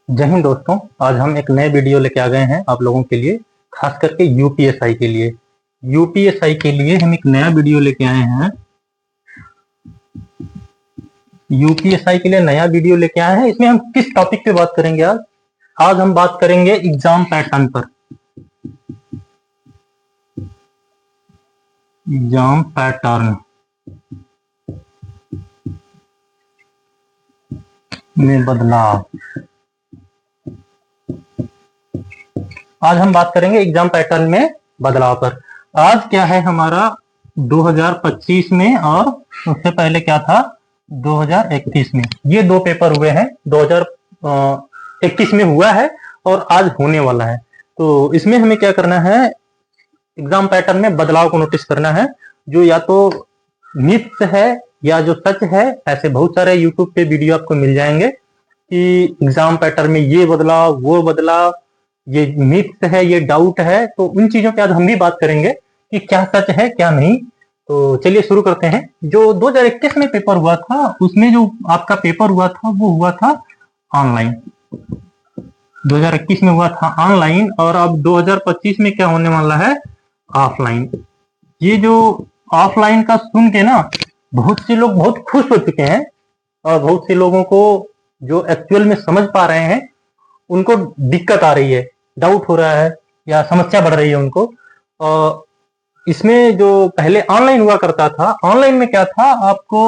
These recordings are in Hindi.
जय हिंद दोस्तों। आज हम एक नए वीडियो लेके आ गए हैं आप लोगों के लिए, खास करके यूपीएसआई के लिए। यूपीएसआई के लिए हम एक नया वीडियो लेके आए हैं। यूपीएसआई के लिए नया वीडियो लेके आए हैं। इसमें हम किस टॉपिक पे बात करेंगे आज? आज हम बात करेंगे एग्जाम पैटर्न पर। एग्जाम पैटर्न में बदलाव। आज हम बात करेंगे एग्जाम पैटर्न में बदलाव पर। आज क्या है हमारा 2025 में, और उससे पहले क्या था 2031 में। ये दो पेपर हुए हैं, 2021 में हुआ है और आज होने वाला है। तो इसमें हमें क्या करना है, एग्जाम पैटर्न में बदलाव को नोटिस करना है। जो या तो मिथ्स है या जो सच है, ऐसे बहुत सारे यूट्यूब पे वीडियो आपको मिल जाएंगे कि एग्जाम पैटर्न में ये बदलाव, वो बदलाव, ये मिथ्स है, ये डाउट है। तो उन चीजों पे आज हम भी बात करेंगे कि क्या सच है क्या नहीं। तो चलिए शुरू करते हैं। जो 2021 में पेपर हुआ था, उसमें जो आपका पेपर हुआ था वो हुआ था ऑनलाइन। 2021 में हुआ था ऑनलाइन, और अब 2025 में क्या होने वाला है, ऑफलाइन। ये जो ऑफलाइन का सुन के ना बहुत से लोग बहुत खुश हो चुके हैं, और बहुत से लोगों को जो एक्चुअल में समझ पा रहे हैं उनको दिक्कत आ रही है, डाउट हो रहा है या समस्या बढ़ रही है उनको। इसमें जो पहले ऑनलाइन हुआ करता था, ऑनलाइन में क्या था, आपको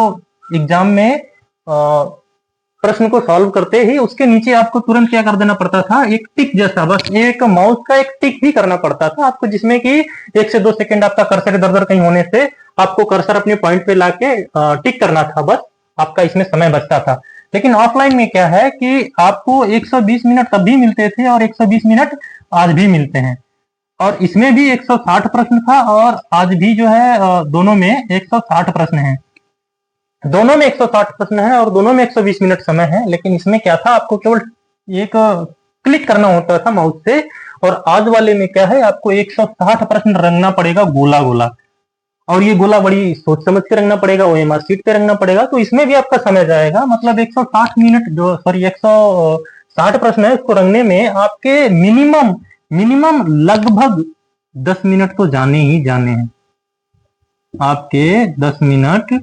एग्जाम में प्रश्न को सॉल्व करते ही उसके नीचे आपको तुरंत क्या कर देना पड़ता था, एक टिक जैसा, बस एक माउस का एक टिक ही करना पड़ता था आपको, जिसमें कि 1 से 2 सेकंड आपका कर्सर इधर उधर कहीं होने से आपको कर्सर अपने पॉइंट पे लाके टिक करना था, बस आपका इसमें समय बचता था। लेकिन ऑफलाइन में क्या है कि आपको 120 मिनट तब भी मिलते थे और 120 मिनट आज भी मिलते हैं। और इसमें भी 160 प्रश्न था, और आज भी जो है दोनों में 160 प्रश्न हैं। दोनों में 160 प्रश्न है और दोनों में 120 मिनट समय है। लेकिन इसमें क्या था, आपको केवल एक क्लिक करना होता था माउस से, और आज वाले में क्या है, आपको 160 प्रश्न रंगना पड़ेगा गोला गोला, और ये गोला बड़ी सोच समझ के रंगना पड़ेगा, ओएमआर शीट पे रंगना पड़ेगा। तो इसमें भी आपका समय जाएगा, मतलब 160 मिनट, जो सॉरी 160 प्रश्न है उसको रंगने में आपके मिनिमम मिनिमम लगभग 10 मिनट तो जाने ही जाने हैं। आपके 10 मिनट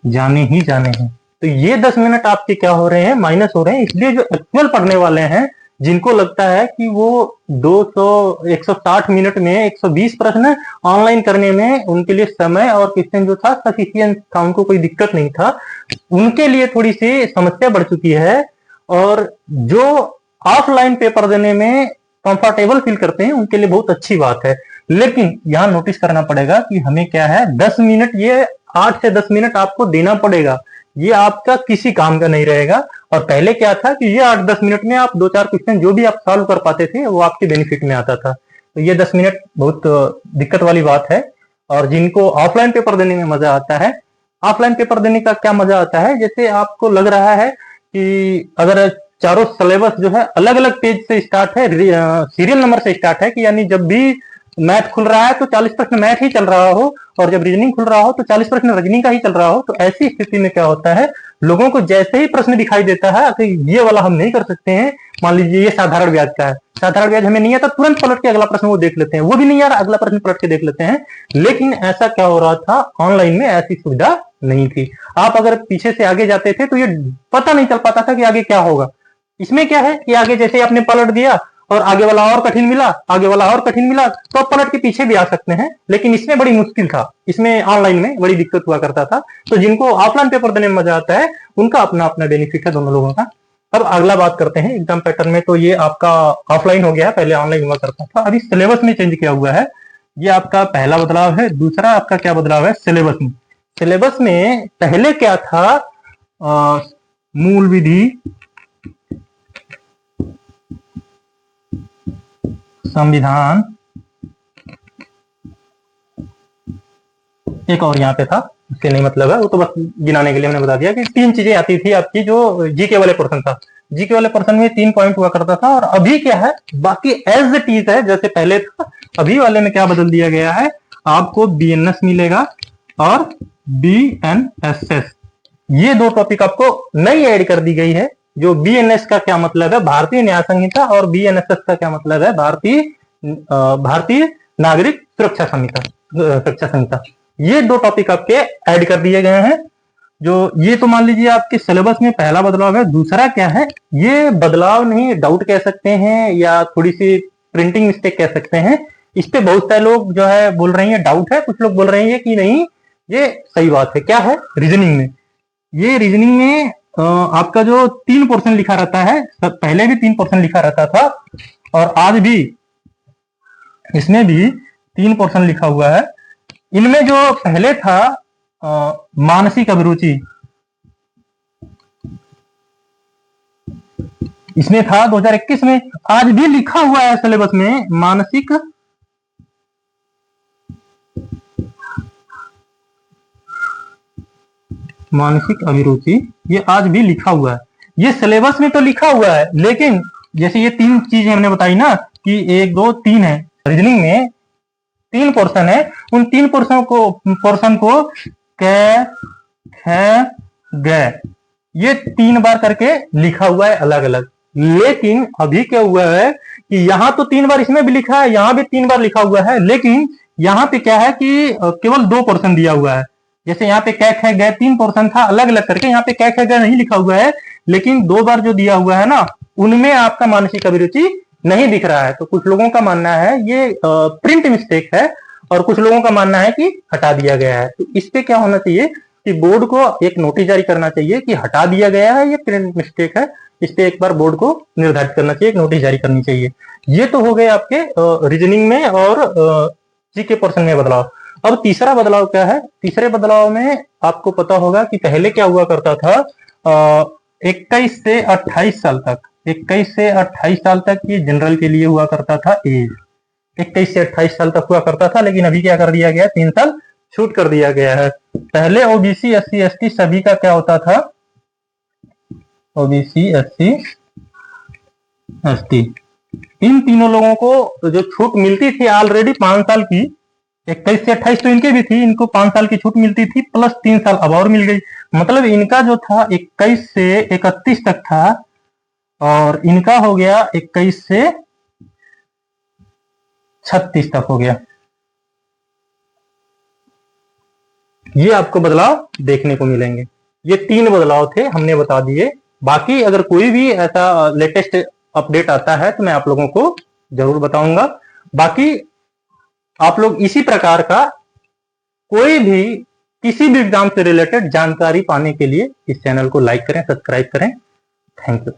जाने ही जाने हैं। तो ये 10 मिनट आपके क्या हो रहे हैं, माइनस हो रहे हैं। इसलिए जो एक्चुअल पढ़ने वाले हैं, जिनको लगता है कि वो 160 मिनट में 120 प्रश्न ऑनलाइन करने में उनके लिए समय और क्वेश्चन जो था सफिशिएंट था, उनको कोई दिक्कत नहीं था, उनके लिए थोड़ी सी समस्या बढ़ चुकी है। और जो ऑफलाइन पेपर देने में कंफर्टेबल फील करते हैं उनके लिए बहुत अच्छी बात है। लेकिन यहाँ नोटिस करना पड़ेगा कि हमें क्या है, 10 मिनट, ये 8 से 10 मिनट आपको देना पड़ेगा। ये आपका किसी काम का नहीं रहेगा। और पहले क्या था कि ये 8-10 मिनट में आप 2-4 क्वेश्चन जो भी आप सॉल्व कर पाते थे वो आपके बेनिफिट में आता था। तो ये 10 मिनट बहुत दिक्कत वाली बात है। और जिनको ऑफलाइन पेपर देने में मजा आता है, ऑफलाइन पेपर देने का क्या मजा आता है, जैसे आपको लग रहा है कि अगर चारों सिलेबस जो है अलग अलग पेज से स्टार्ट है, सीरियल नंबर से स्टार्ट है, कि यानी जब भी मैथ खुल रहा है तो 40 प्रश्न मैथ ही चल रहा हो, और जब रीजनिंग खुल रहा हो तो 40 प्रश्न रीजनिंग का ही चल रहा हो। तो ऐसी स्थिति में क्या होता है, लोगों को जैसे ही प्रश्न दिखाई देता है कि ये वाला हम नहीं कर सकते हैं, मान लीजिए ये साधारण ब्याज का है, साधारण ब्याज हमें नहीं आता, तुरंत पलट के अगला प्रश्न वो देख लेते हैं, वो भी नहीं आ रहा, अगला प्रश्न पलट के देख लेते हैं। लेकिन ऐसा क्या हो रहा था, ऑनलाइन में ऐसी सुविधा नहीं थी। आप अगर पीछे से आगे जाते थे तो ये पता नहीं चल पाता था कि आगे क्या होगा। इसमें क्या है कि आगे जैसे आपने पलट दिया और आगे वाला और कठिन मिला, आगे वाला और कठिन मिला, तो आप पलट के पीछे भी आ सकते हैं। लेकिन इसमें बड़ी मुश्किल था, इसमें ऑनलाइन में बड़ी दिक्कत हुआ करता था। तो जिनको ऑफलाइन पेपर देने में मजा आता है उनका अपना अपना बेनिफिट है दोनों लोगों का। अब अगला बात करते हैं एग्जाम पैटर्न में। तो ये आपका ऑफलाइन हो गया, पहले ऑनलाइन हुआ करता था, अभी सिलेबस में चेंज किया हुआ है। ये आपका पहला बदलाव है। दूसरा आपका क्या बदलाव है, सिलेबस में। सिलेबस में पहले क्या था, मूल विधि, संविधान, एक और यहाँ पे था, उससे नहीं मतलब है, वो तो बस गिनाने के लिए मैंने बता दिया कि 3 चीजें आती थी आपकी, जो जीके वाले पोर्शन था। जीके वाले पोर्शन में 3 पॉइंट हुआ करता था, और अभी क्या है, बाकी एज इट इज है जैसे पहले था। अभी वाले में क्या बदल दिया गया है, आपको बीएनएस मिलेगा और बीएनएसएस, ये 2 टॉपिक आपको नई ऐड कर दी गई है। जो बीएनएस का क्या मतलब है, भारतीय न्याय संहिता, और बीएनएसएस का क्या मतलब है, भारतीय नागरिक सुरक्षा संहिता। ये दो टॉपिक आपके ऐड कर दिए गए हैं। जो ये तो मान लीजिए आपके सिलेबस में पहला बदलाव है। दूसरा क्या है, ये बदलाव नहीं, डाउट कह सकते हैं या थोड़ी सी प्रिंटिंग मिस्टेक कह सकते हैं। इस पे बहुत सारे लोग जो है बोल रहे हैं डाउट है, कुछ लोग बोल रहे हैं कि नहीं ये सही बात है। क्या है, रीजनिंग में, ये रीजनिंग में आपका जो 3 पोर्शन लिखा रहता है, पहले भी 3 पोर्शन लिखा रहता था और आज भी इसमें भी 3 पोर्शन लिखा हुआ है। इनमें जो पहले था मानसिक अभिरुचि, इसमें था 2021 में, आज भी लिखा हुआ है सिलेबस में मानसिक अभिरुचि, ये आज भी लिखा हुआ है। ये सिलेबस में तो लिखा हुआ है, लेकिन जैसे ये 3 चीजें हमने बताई ना कि 1 2 3 है, रीजनिंग में 3 पोर्शन है, उन 3 पोर्शन को क ख ग ये 3 बार करके लिखा हुआ है अलग अलग। लेकिन अभी क्या हुआ है कि यहां तो 3 बार इसमें भी लिखा है, यहां भी 3 बार लिखा हुआ है, लेकिन यहां पे क्या है कि केवल 2 पोर्शन दिया हुआ है। जैसे यहाँ पे क ख ग 3 पोर्शन था अलग अलग करके, यहाँ पे क ख ग नहीं लिखा हुआ है, लेकिन 2 बार जो दिया हुआ है ना, उनमें आपका मानसिक अभिरुचि नहीं दिख रहा है। तो कुछ लोगों का मानना है ये प्रिंट मिस्टेक है, और कुछ लोगों का मानना है कि हटा दिया गया है। तो इस पे क्या होना चाहिए कि बोर्ड को एक नोटिस जारी करना चाहिए कि हटा दिया गया है, ये प्रिंट मिस्टेक है। इस पे एक बार बोर्ड को निर्धारित करना चाहिए, एक नोटिस जारी करनी चाहिए। ये तो हो गए आपके रीजनिंग में और जीके पोर्शन में बदलाव। अब तीसरा बदलाव क्या है, तीसरे बदलाव में आपको पता होगा कि पहले क्या हुआ करता था, 21 से 28 साल तक, 21 से 28 साल तक ये जनरल के लिए हुआ करता था एज, 21 से 28 साल तक हुआ करता था। लेकिन अभी क्या कर दिया गया, 3 साल छूट कर दिया गया है। पहले ओबीसी एससी एसटी सभी का क्या होता था, ओबीसी एससी एसटी, इन तीनों लोगों को जो छूट मिलती थी ऑलरेडी 5 साल की, 21 से 28 तो इनके भी थी, इनको 5 साल की छूट मिलती थी प्लस 3 साल अब और मिल गई। मतलब इनका जो था 21 से 31 तक था, और इनका हो गया 21 से 36 तक हो गया। ये आपको बदलाव देखने को मिलेंगे। ये 3 बदलाव थे, हमने बता दिए। बाकी अगर कोई भी ऐसा लेटेस्ट अपडेट आता है तो मैं आप लोगों को जरूर बताऊंगा। बाकी आप लोग इसी प्रकार का कोई भी किसी भी एग्जाम से रिलेटेड जानकारी पाने के लिए इस चैनल को लाइक करें, सब्सक्राइब करें। Thank you.